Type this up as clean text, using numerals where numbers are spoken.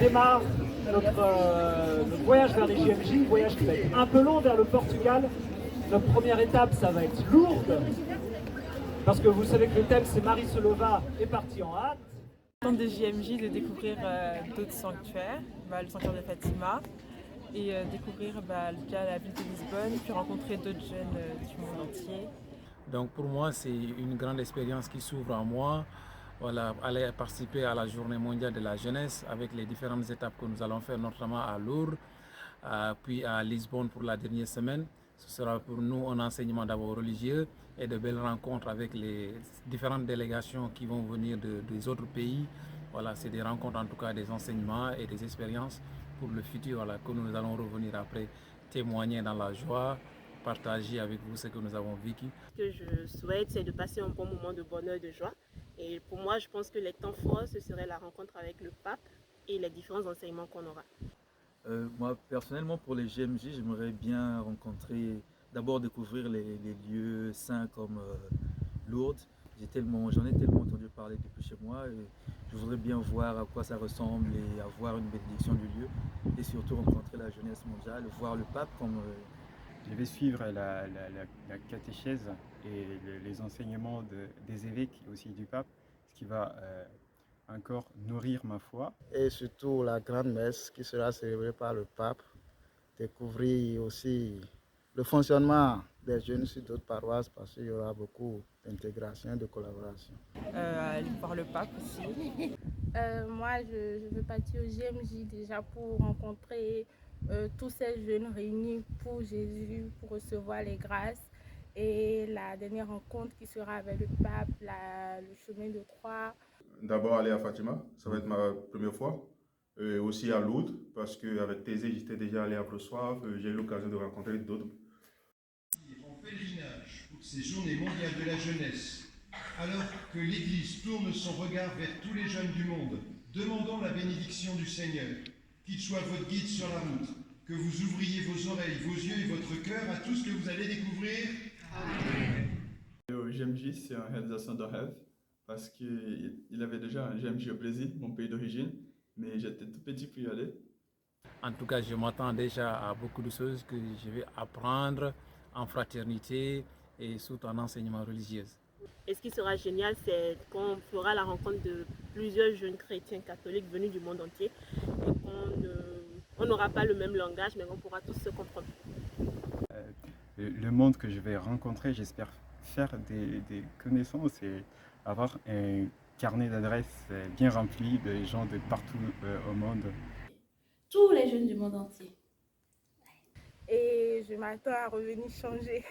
démarre notre voyage vers les JMJ, voyage qui va être un peu long vers le Portugal. Notre première étape, ça va être Lourdes, parce que vous savez que le thème c'est Marie se leva est partie en hâte. Des JMJ, de découvrir d'autres sanctuaires, le sanctuaire de Fatima, et découvrir déjà la ville de Lisbonne, puis rencontrer d'autres jeunes du monde entier. Donc pour moi, c'est une grande expérience qui s'ouvre à moi. Voilà, aller participer à la journée mondiale de la jeunesse avec les différentes étapes que nous allons faire, notamment à Lourdes, puis à Lisbonne pour la dernière semaine. Ce sera pour nous un enseignement d'abord religieux et de belles rencontres avec les différentes délégations qui vont venir des autres pays. Voilà, c'est des rencontres, en tout cas des enseignements et des expériences pour le futur, voilà, que nous allons revenir après, témoigner dans la joie, partager avec vous ce que nous avons vécu. Ce que je souhaite, c'est de passer un bon moment de bonheur, de joie. Et pour moi, je pense que les temps forts, ce serait la rencontre avec le pape et les différents enseignements qu'on aura. Moi, personnellement, pour les GMJ, j'aimerais bien rencontrer, d'abord découvrir les lieux saints comme Lourdes. J'en ai tellement entendu parler depuis chez moi et je voudrais bien voir à quoi ça ressemble et avoir une bénédiction du lieu et surtout rencontrer la jeunesse mondiale, voir le pape comme... Je vais suivre la catéchèse et les enseignements des évêques et aussi du pape, ce qui va encore nourrir ma foi. Et surtout la grande messe qui sera célébrée par le pape, découvrir aussi le fonctionnement des jeunes sur d'autres paroisses parce qu'il y aura beaucoup d'intégration et de collaboration. Aller voir le pape aussi. Moi, je veux partir au GMJ déjà pour rencontrer tous ces jeunes réunis pour Jésus, pour recevoir les grâces. Et la dernière rencontre qui sera avec le pape, le chemin de croix. D'abord aller à Fatima, ça va être ma première fois. Aussi à Lourdes, parce qu'avec Thésée, j'étais déjà allé à Brossoir, j'ai eu l'occasion de rencontrer d'autres. En pèlerinage pour ces journées mondiales de la jeunesse, alors que l'Église tourne son regard vers tous les jeunes du monde, demandons la bénédiction du Seigneur, qu'il soit votre guide sur la route, que vous ouvriez vos oreilles, vos yeux et votre cœur à tout ce que vous allez découvrir. Amen. Le GMJ, c'est une réalisation de rêve, parce qu'il avait déjà un GMJ au Brésil, mon pays d'origine, mais j'étais tout petit pour y aller. En tout cas, je m'attends déjà à beaucoup de choses que je vais apprendre en fraternité et surtout en enseignement religieux. Et ce qui sera génial, c'est qu'on fera la rencontre de plusieurs jeunes chrétiens catholiques venus du monde entier et qu'on n'aura pas le même langage, mais on pourra tous se comprendre. Le monde que je vais rencontrer, j'espère faire des connaissances et avoir un carnet d'adresses bien rempli de gens de partout au monde. Tous les jeunes du monde entier. Et je m'attends à revenir changer.